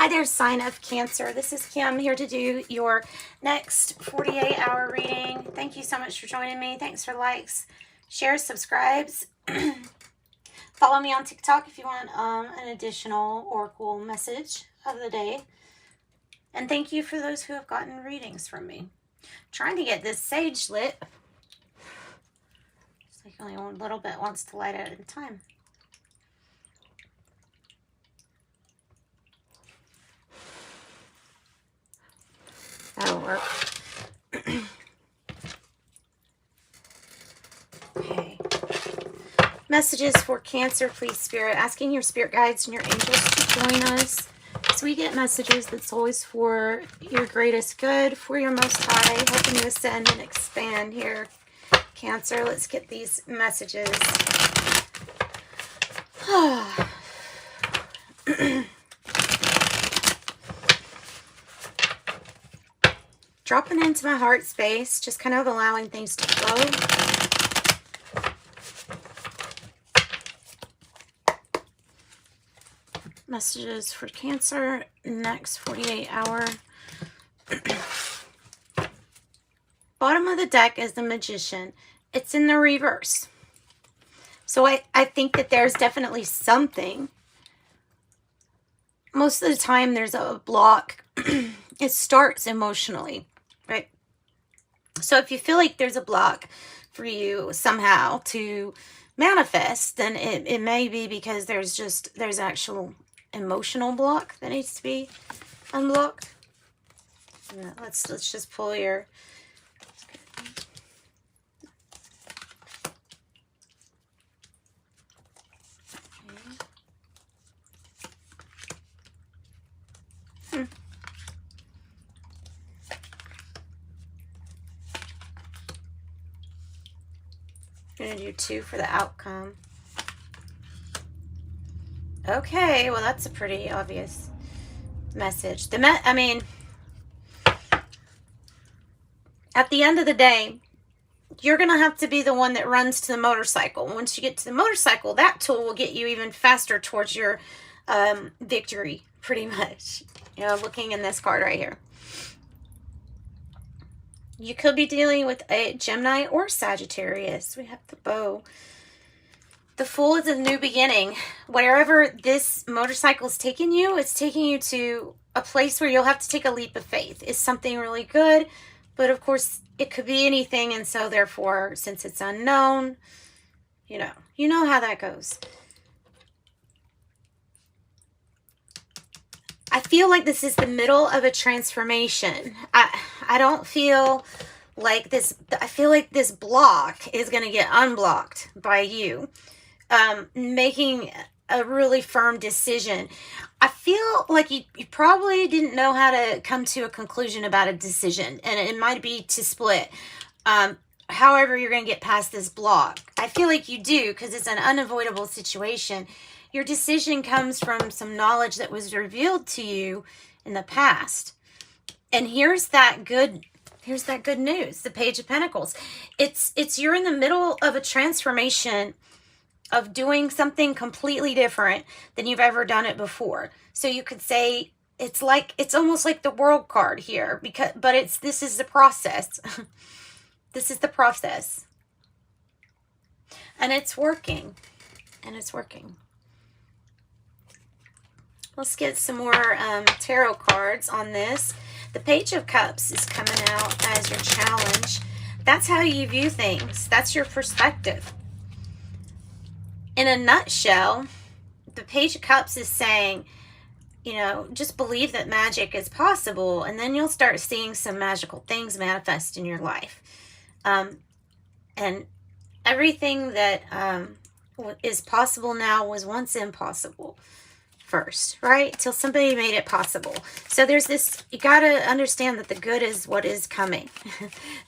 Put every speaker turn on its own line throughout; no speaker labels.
Hi there, sign of Cancer. This is Kim here to do your next 48-hour reading. Thank you so much for joining me. Thanks for likes, shares, subscribes. Follow me on TikTok if you want an additional oracle message of the day. And thank you for those who have gotten readings from me. Trying to get this sage lit. It's like only one little bit wants to light it at a time. That'll work. Okay. Messages for Cancer, please, Spirit. Asking your spirit guides and your angels to join us. So we get messages that's always for your greatest good, for your most high, helping you ascend and expand here. Cancer, let's get these messages. Dropping into my heart space, just kind of allowing things to flow. Messages for Cancer, next 48-hour. Bottom of the deck is the Magician. It's in the reverse. So I think that there's definitely something. Most of the time there's a block. It starts emotionally. Right. So if you feel like there's a block for you somehow to manifest, then it may be because there's actual emotional block that needs to be unblocked. Yeah, let's just pull your I'm going to do 2 for the outcome. Okay, well, that's a pretty obvious message. I mean, at the end of the day, you're going to have to be the one that runs to the motorcycle. Once you get to the motorcycle, that tool will get you even faster towards your victory, pretty much. You know, looking in this card right here. You could be dealing with a Gemini or Sagittarius. We have the bow. The Fool is a new beginning. Wherever this motorcycle is taking you, it's taking you to a place where you'll have to take a leap of faith. It's something really good, but of course it could be anything, and so therefore, since it's unknown, you know how that goes. I feel like this is the middle of a transformation. I don't feel like this. I feel like this block is going to get unblocked by you making a really firm decision. I feel like you probably didn't know how to come to a conclusion about a decision, and it might be to split. However, you're going to get past this block. I feel like you do, because it's an unavoidable situation. Your decision comes from some knowledge that was revealed to you in the past. And here's that good news, the Page of Pentacles. It's you're in the middle of a transformation of doing something completely different than you've ever done it before. So you could say it's almost like the World card here, but this is the process. This is the process. And it's working. And it's working. Let's get some more tarot cards on this. The Page of Cups is coming out as your challenge. That's how you view things. That's your perspective. In a nutshell, the Page of Cups is saying, just believe that magic is possible, and then you'll start seeing some magical things manifest in your life. And everything that is possible now was once impossible first, right? Till somebody made it possible. So there's this, you got to understand that the good is what is coming.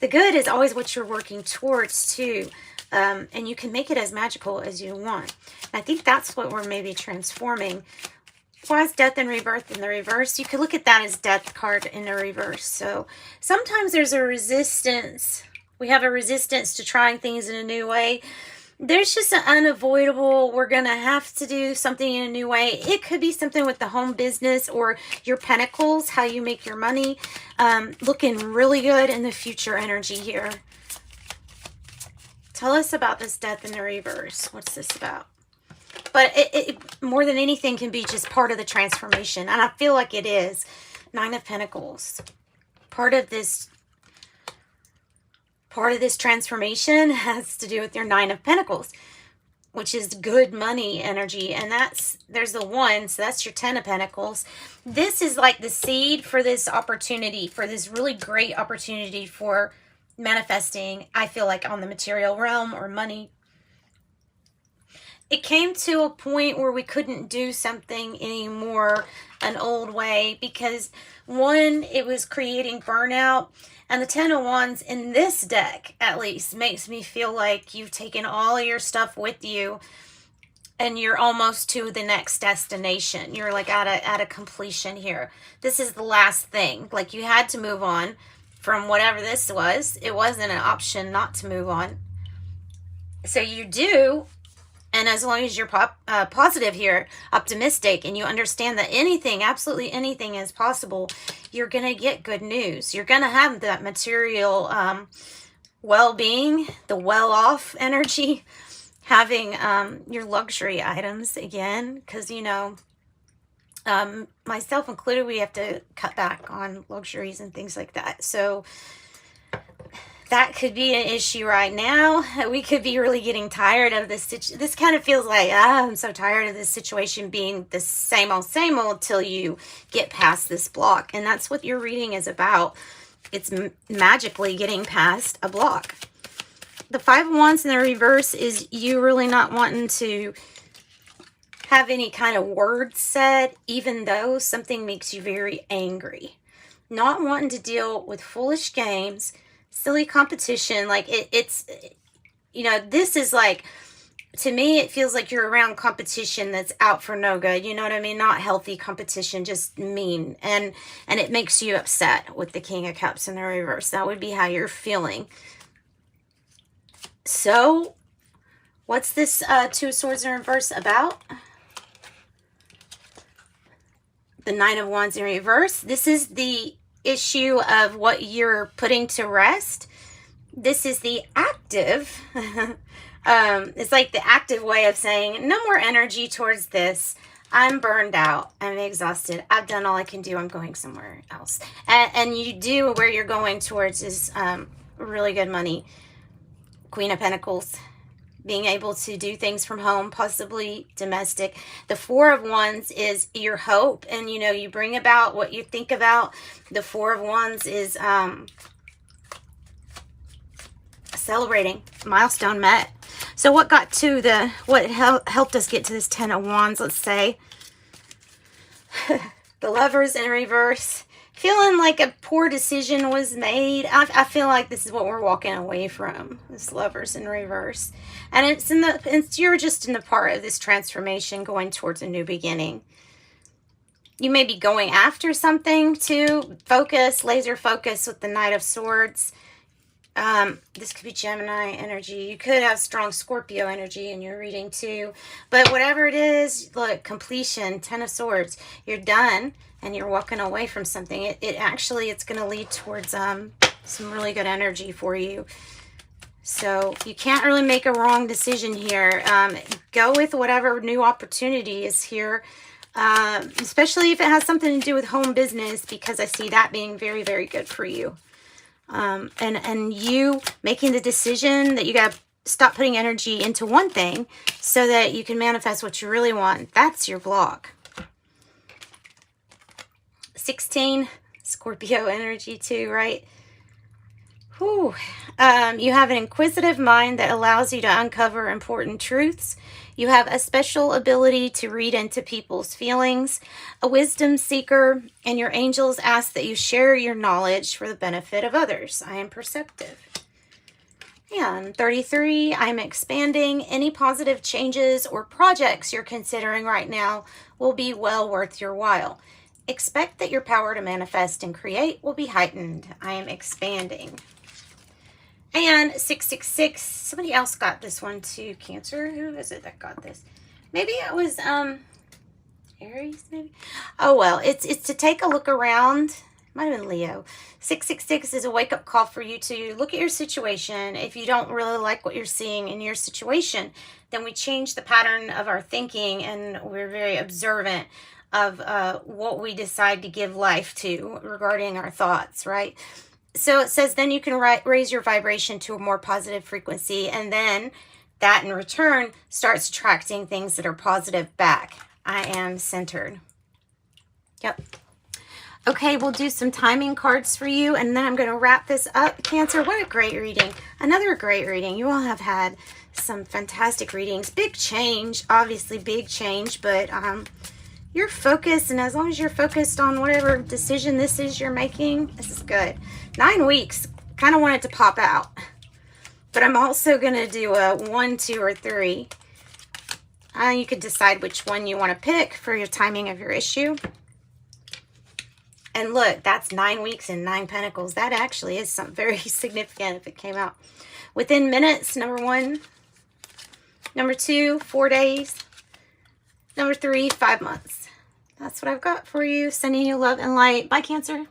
The good is always what you're working towards too. And you can make it as magical as you want. And I think that's what we're maybe transforming. Why is death and rebirth in the reverse? You could look at that as death card in the reverse. So sometimes there's a resistance. We have a resistance to trying things in a new way. There's just an unavoidable, we're going to have to do something in a new way. It could be something with the home business or your pentacles, how you make your money. Looking really good in the future energy here. Tell us about this death in the reverse. What's this about? But it more than anything can be just part of the transformation. And I feel like it is. Nine of Pentacles. Part of this transformation has to do with your Nine of Pentacles, which is good money energy. And there's the one, so that's your Ten of Pentacles. This is like the seed for this opportunity, for this really great opportunity for manifesting, I feel like, on the material realm or money. It came to a point where we couldn't do something anymore an old way because, one, it was creating burnout. And the Ten of Wands in this deck, at least, makes me feel like you've taken all of your stuff with you and you're almost to the next destination. You're like at a completion here. This is the last thing. Like, you had to move on from whatever this was. It wasn't an option not to move on. So you do. And as long as you're positive here, optimistic, and you understand that anything, absolutely anything is possible, you're going to get good news. You're going to have that material well-being, the well-off energy, having your luxury items again. Because, you know, myself included, we have to cut back on luxuries and things like that. So that could be an issue right now. We could be really getting tired of this. This kind of feels like, I'm so tired of this situation being the same old till you get past this block. And that's what your reading is about. It's magically getting past a block. The Five of Wands in the reverse is you really not wanting to have any kind of words said, even though something makes you very angry. Not wanting to deal with foolish games, silly competition. Like it's, you know, this is like, to me, it feels like you're around competition that's out for no good. You know what I mean? Not healthy competition, just mean. And it makes you upset with the King of Cups in the reverse. That would be how you're feeling. So what's this Two of Swords in reverse about? The Nine of Wands in reverse. This is the issue of what you're putting to rest. This is the active. It's like the active way of saying no more energy towards this. I'm burned out. I'm exhausted. I've done all I can do. I'm going somewhere else. And you do, where you're going towards is really good money. Queen of Pentacles. Being able to do things from home, possibly domestic. The Four of Wands is your hope, and you know, you bring about what you think about. The Four of Wands is celebrating milestone met. So what got to what helped us get to this Ten of Wands? Let's say the Lovers in reverse. Feeling like a poor decision was made. I feel like this is what we're walking away from. This Lovers in reverse. And you're just in the part of this transformation going towards a new beginning. You may be going after something to focus, laser focus with the Knight of Swords. This could be Gemini energy. You could have strong Scorpio energy in your reading too. But whatever it is, look, completion, Ten of Swords. You're done and you're walking away from something. It's going to lead towards some really good energy for you. So you can't really make a wrong decision here. Go with whatever new opportunity is here. Especially if it has something to do with home business, because I see that being very, very good for you. And you making the decision that you got to stop putting energy into one thing so that you can manifest what you really want. That's your block. 16, Scorpio energy too, right? Whew. You have an inquisitive mind that allows you to uncover important truths. You have a special ability to read into people's feelings, a wisdom seeker, and your angels ask that you share your knowledge for the benefit of others. I am perceptive. And 33, I'm expanding. Any positive changes or projects you're considering right now will be well worth your while. Expect that your power to manifest and create will be heightened. I am expanding. And 666, somebody else got this one too, Cancer. Who is it that got this? Maybe it was Aries, maybe? Oh, well, it's to take a look around. Might have been Leo. 666 is a wake-up call for you to look at your situation. If you don't really like what you're seeing in your situation, then we change the pattern of our thinking, and we're very observant of what we decide to give life to regarding our thoughts, right? So it says then you can raise your vibration to a more positive frequency, and then that in return starts attracting things that are positive back. I am centered. Yep. Okay, we'll do some timing cards for you, and then I'm going to wrap this up. Cancer, what a great reading. Another great reading. You all have had some fantastic readings. Big change, obviously big change, but you're focused, and as long as you're focused on whatever decision this is you're making, this is good. 9 weeks, kind of want it to pop out. But I'm also going to do a 1, 2, or 3. You could decide which one you want to pick for your timing of your issue. And look, that's 9 weeks and 9 pentacles. That actually is something very significant if it came out. Within minutes, number 1. Number 2, 4 days. Number 3, 5 months. That's what I've got for you. Sending you love and light. Bye, Cancer.